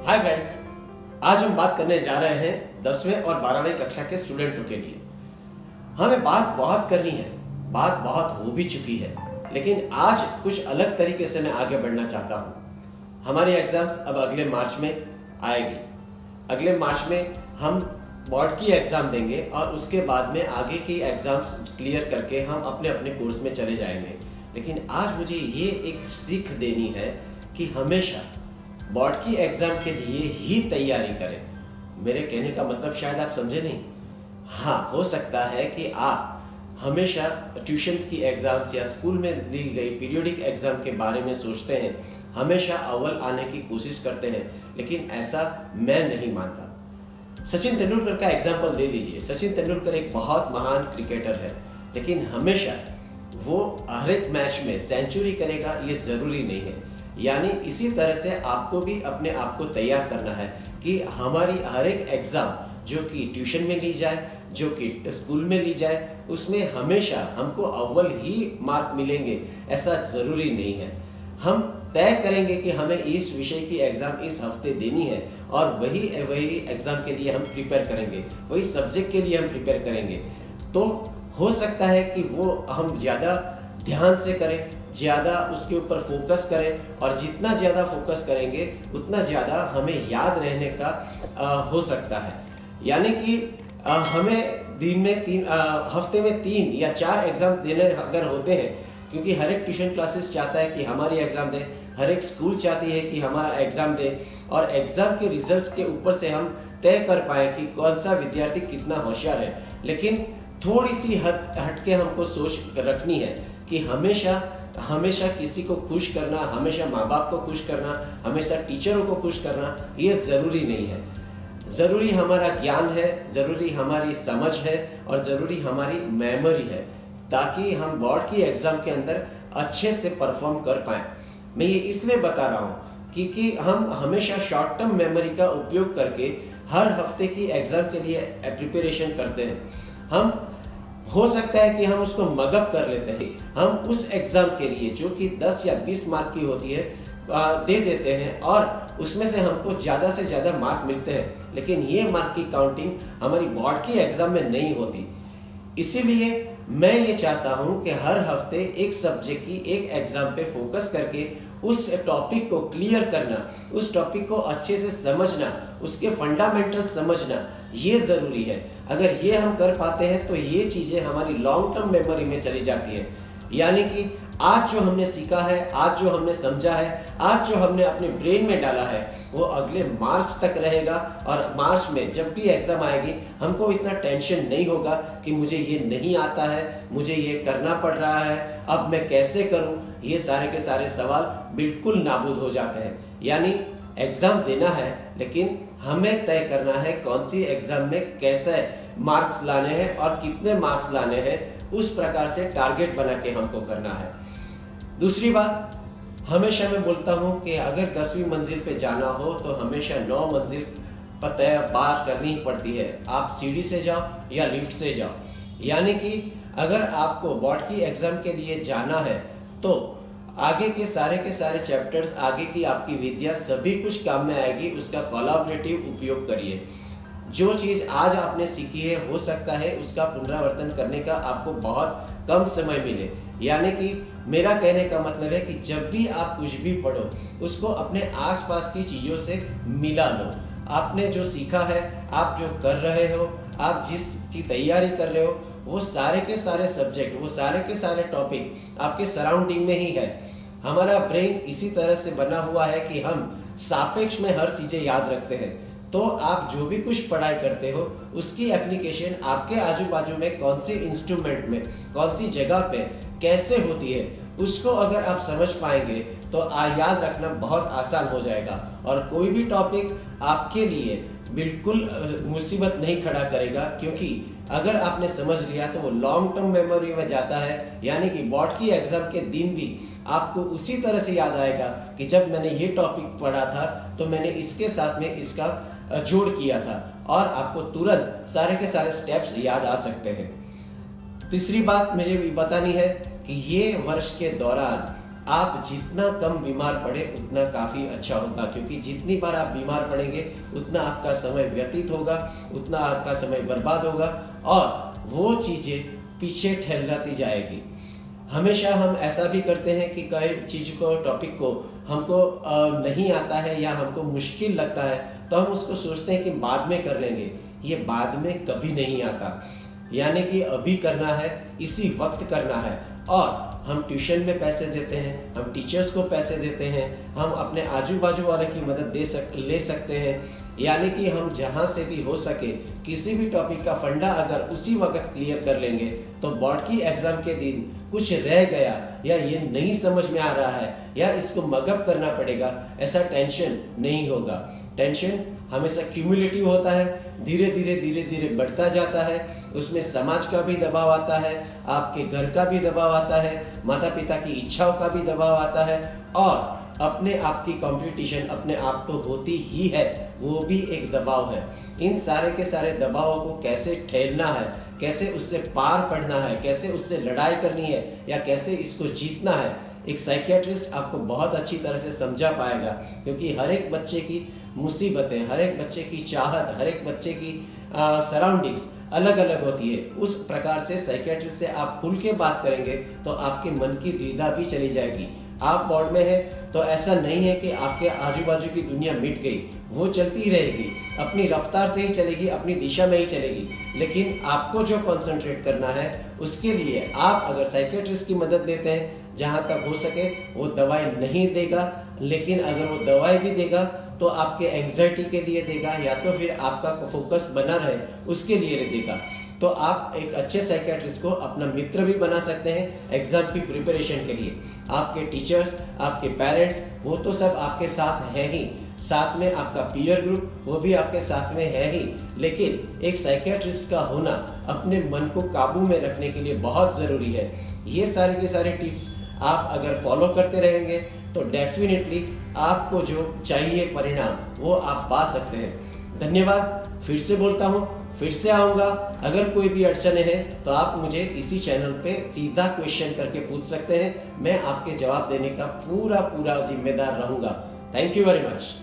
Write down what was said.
Hi friends, आज हम बात करने जा रहे हैं 10वें और 12वीं कक्षा के स्टूडेंटों के लिए। हमें बात बहुत करनी है, बात बहुत हो भी चुकी है, लेकिन आज कुछ अलग तरीके से मैं आगे बढ़ना चाहता हूँ। हमारी एग्जाम्स अब अगले मार्च में आएगी। अगले मार्च में हम बोर्ड की एग्जाम देंगे और उसके बाद में आगे की एग्जाम्स क्लियर करके हम अपने अपने कोर्स में चले जाएंगे। लेकिन आज मुझे ये एक सीख देनी है कि हमेशा बोर्ड की एग्जाम के लिए ही तैयारी करें। मेरे कहने का मतलब शायद आप समझे नहीं। हाँ, हो सकता है कि आप हमेशा ट्यूशन्स की एग्जाम्स या स्कूल में दी गई पीरियोडिक एग्जाम के बारे में सोचते हैं, हमेशा अव्वल आने की कोशिश करते हैं, लेकिन ऐसा मैं नहीं मानता। सचिन तेंदुलकर का एग्जाम्पल ले लीजिए। सचिन तेंदुलकर एक बहुत महान क्रिकेटर है, लेकिन हमेशा वो हर एक मैच में सेंचुरी करेगा ये जरूरी नहीं है। यानी इसी तरह से आपको भी अपने आप को तैयार करना है कि हमारी हर एक एग्जाम जो कि ट्यूशन में ली जाए, जो कि स्कूल में ली जाए, उसमें हमेशा हमको अव्वल ही मार्क मिलेंगे ऐसा जरूरी नहीं है। हम तय करेंगे कि हमें इस विषय की एग्जाम इस हफ्ते देनी है और वही एग्जाम के लिए हम प्रिपेयर करेंगे, वही सब्जेक्ट के लिए हम प्रिपेयर करेंगे। तो हो सकता है कि वो हम ज़्यादा ध्यान से करें, ज़्यादा उसके ऊपर फोकस करें, और जितना ज़्यादा फोकस करेंगे उतना ज़्यादा हमें याद रहने का हो सकता है। यानी कि हमें दिन में हफ्ते में 3 या 4 एग्जाम देने अगर होते हैं, क्योंकि हर एक ट्यूशन क्लासेस चाहता है कि हमारी एग्जाम दे, हर एक स्कूल चाहती है कि हमारा एग्जाम दे, और एग्जाम के रिजल्ट्स के ऊपर से हम तय कर पाए कि कौन सा विद्यार्थी कितना होशियार है। लेकिन थोड़ी सी हटके हमको सोच रखनी है कि हमेशा किसी को खुश करना, हमेशा माँ बाप को खुश करना, हमेशा टीचरों को खुश करना ये ज़रूरी नहीं है। ज़रूरी हमारा ज्ञान है, ज़रूरी हमारी समझ है, और ज़रूरी हमारी मेमोरी है, ताकि हम बोर्ड की एग्ज़ाम के अंदर अच्छे से परफॉर्म कर पाएँ। मैं ये इसलिए बता रहा हूँ क्योंकि हम हमेशा शॉर्ट टर्म मेमोरी का उपयोग करके हर हफ्ते की एग्ज़ाम के लिए प्रिपरेशन करते हैं। हम हो सकता है कि हम उसको मगअप कर लेते हैं, हम उस एग्जाम के लिए जो कि 10 या 20 मार्क की होती है दे देते हैं, और उसमें से हमको ज़्यादा से ज़्यादा मार्क मिलते हैं, लेकिन ये मार्क की काउंटिंग हमारी बोर्ड की एग्जाम में नहीं होती। इसीलिए मैं ये चाहता हूँ कि हर हफ्ते एक सब्जेक्ट की एक एग्जाम पे फोकस करके उस टॉपिक को क्लियर करना, उस टॉपिक को अच्छे से समझना, उसके फंडामेंटल समझना ये ज़रूरी है। अगर ये हम कर पाते हैं तो ये चीज़ें हमारी लॉन्ग टर्म मेमोरी में चली जाती है। यानी कि आज जो हमने सीखा है, आज जो हमने समझा है, आज जो हमने अपने ब्रेन में डाला है, वो अगले मार्च तक रहेगा, और मार्च में जब भी एग्जाम आएगी हमको इतना टेंशन नहीं होगा कि मुझे ये नहीं आता है, मुझे ये करना पड़ रहा है, अब मैं कैसे करूं। ये सारे के सारे सवाल बिल्कुल नाबूद हो जाते हैं। यानी एग्जाम देना है, लेकिन हमें तय करना है कौन सी एग्जाम में कैसे मार्क्स लाने हैं और कितने मार्क्स लाने हैं, उस प्रकार से टारगेट बना के हमको करना है। दूसरी बात, हमेशा मैं बोलता हूँ कि अगर 10वीं मंजिल पे जाना हो तो हमेशा 9 मंजिल पार करनी ही पड़ती है। आप सीढ़ी से जाओ या लिफ्ट से जाओ। यानी कि अगर आपको बोर्ड की एग्जाम के लिए जाना है तो आगे के सारे चैप्टर्स, आगे की आपकी विद्या सभी कुछ काम में आएगी। उसका कोलैबोरेटिव उपयोग करिए। जो चीज़ आज आपने सीखी है, हो सकता है उसका पुनरावर्तन करने का आपको बहुत कम समय मिले। यानी कि मेरा कहने का मतलब है कि जब भी आप कुछ भी पढ़ो, उसको अपने आसपास की चीज़ों से मिला लो। आपने जो सीखा है, आप जो कर रहे हो, आप जिसकी तैयारी कर रहे हो, वो सारे के सारे सब्जेक्ट, वो सारे के सारे टॉपिक आपके सराउंडिंग में ही है। हमारा ब्रेन इसी तरह से बना हुआ है कि हम सापेक्ष में हर चीज़ें याद रखते हैं। तो आप जो भी कुछ पढ़ाई करते हो, उसकी एप्लीकेशन आपके आजू बाजू में कौन सी इंस्ट्रूमेंट में, कौन सी जगह पे कैसे होती है, उसको अगर आप समझ पाएंगे तो याद रखना बहुत आसान हो जाएगा, और कोई भी टॉपिक आपके लिए बिल्कुल मुसीबत नहीं खड़ा करेगा, क्योंकि अगर आपने समझ लिया तो वो लॉन्ग टर्म मेमोरी में जाता है। यानी कि बोर्ड की एग्जाम के दिन भी आपको उसी तरह से याद आएगा कि जब मैंने ये टॉपिक पढ़ा था तो मैंने इसके साथ में इसका जोड़ किया था, और आपको तुरंत सारे के सारे स्टेप्स याद आ सकते हैं। तीसरी बात मुझे भी बतानी है कि ये वर्ष के दौरान आप जितना कम बीमार पड़े उतना काफ़ी अच्छा होगा, क्योंकि जितनी बार आप बीमार पड़ेंगे उतना आपका समय व्यतीत होगा, उतना आपका समय बर्बाद होगा और वो चीज़ें पीछे ठहराती जाएगी। हमेशा हम ऐसा भी करते हैं कि कई चीज़ को, टॉपिक को हमको नहीं आता है या हमको मुश्किल लगता है तो हम उसको सोचते हैं कि बाद में कर लेंगे। ये बाद में कभी नहीं आता, यानी कि अभी करना है, इसी वक्त करना है। और हम ट्यूशन में पैसे देते हैं, हम टीचर्स को पैसे देते हैं, हम अपने आजू बाजू वाले की मदद ले सकते हैं, यानी कि हम जहाँ से भी हो सके किसी भी टॉपिक का फंडा अगर उसी वक्त क्लियर कर लेंगे तो बोर्ड की एग्जाम के दिन कुछ रह गया या ये नहीं समझ में आ रहा है या इसको मगअप करना पड़ेगा, ऐसा टेंशन नहीं होगा। टेंशन हमेशा क्यूमुलेटिव होता है, धीरे धीरे बढ़ता जाता है। उसमें समाज का भी दबाव आता है, आपके घर का भी दबाव आता है, माता पिता की इच्छाओं का भी दबाव आता है और अपने आप की कंपटीशन अपने आप तो होती ही है, वो भी एक दबाव है। इन सारे के सारे दबावों को कैसे ठेलना है, कैसे उससे पार पड़ना है, कैसे उससे लड़ाई करनी है या कैसे इसको जीतना है, एक साइकियाट्रिस्ट आपको बहुत अच्छी तरह से समझा पाएगा। क्योंकि हर एक बच्चे की मुसीबतें, हर एक बच्चे की चाहत, हर एक बच्चे की सराउंडिंग्स अलग अलग होती है। उस प्रकार से साइकियाट्रिस्ट से आप खुल के बात करेंगे तो आपके मन की द्विधा भी चली जाएगी। आप बोर्ड में हैं तो ऐसा नहीं है कि आपके आजू बाजू की दुनिया मिट गई, वो चलती ही रहेगी, अपनी रफ्तार से ही चलेगी, अपनी दिशा में ही चलेगी। लेकिन आपको जो कंसंट्रेट करना है उसके लिए आप अगर साइकियाट्रिस्ट की मदद लेते हैं, जहाँ तक हो सके वो दवाई नहीं देगा, लेकिन अगर वो दवाई भी देगा तो आपके एंग्जाइटी के लिए देगा या तो फिर आपका फोकस बना रहे उसके लिए देगा। तो आप एक अच्छे साइकियाट्रिस्ट को अपना मित्र भी बना सकते हैं एग्जाम की प्रिपरेशन के लिए। आपके टीचर्स, आपके पेरेंट्स, वो तो सब आपके साथ है ही, साथ में आपका पीयर ग्रुप वो भी आपके साथ में है ही, लेकिन एक साइकियाट्रिस्ट का होना अपने मन को काबू में रखने के लिए बहुत ज़रूरी है। ये सारे के सारे टिप्स आप अगर फॉलो करते रहेंगे तो डेफिनेटली आपको जो चाहिए परिणाम वो आप पा सकते हैं। धन्यवाद। फिर से बोलता हूँ, फिर से आऊँगा। अगर कोई भी अड़चने हैं तो आप मुझे इसी चैनल पे सीधा क्वेश्चन करके पूछ सकते हैं, मैं आपके जवाब देने का पूरा जिम्मेदार रहूँगा। Thank you very much.